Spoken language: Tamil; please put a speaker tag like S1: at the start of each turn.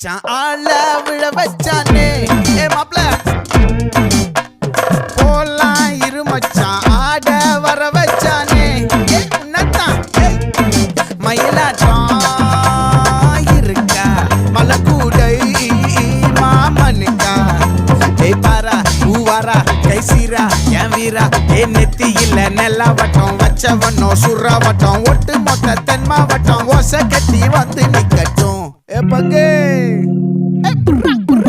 S1: மச்சான் ஆள விழ வச்சானே ஏ மாப்ள போலாம் இரு மச்சான் ஆட வர வச்சானே ஏ உன்னதான் மயிலாட்டம் இருக்கா மலக்கூடை மாமனுக்கா ஏ பாரா ஊவாரா கைசீரா என் வீரா ஏ நெத்தி இல்ல நெல்லாவட்டம் வச்சவனோ சுறாவட்டம் ஒட்டு மொத்த தென் மாவட்டம் ஓசை கட்டி வந்து நிக்கட்டும் ஏ பங்கே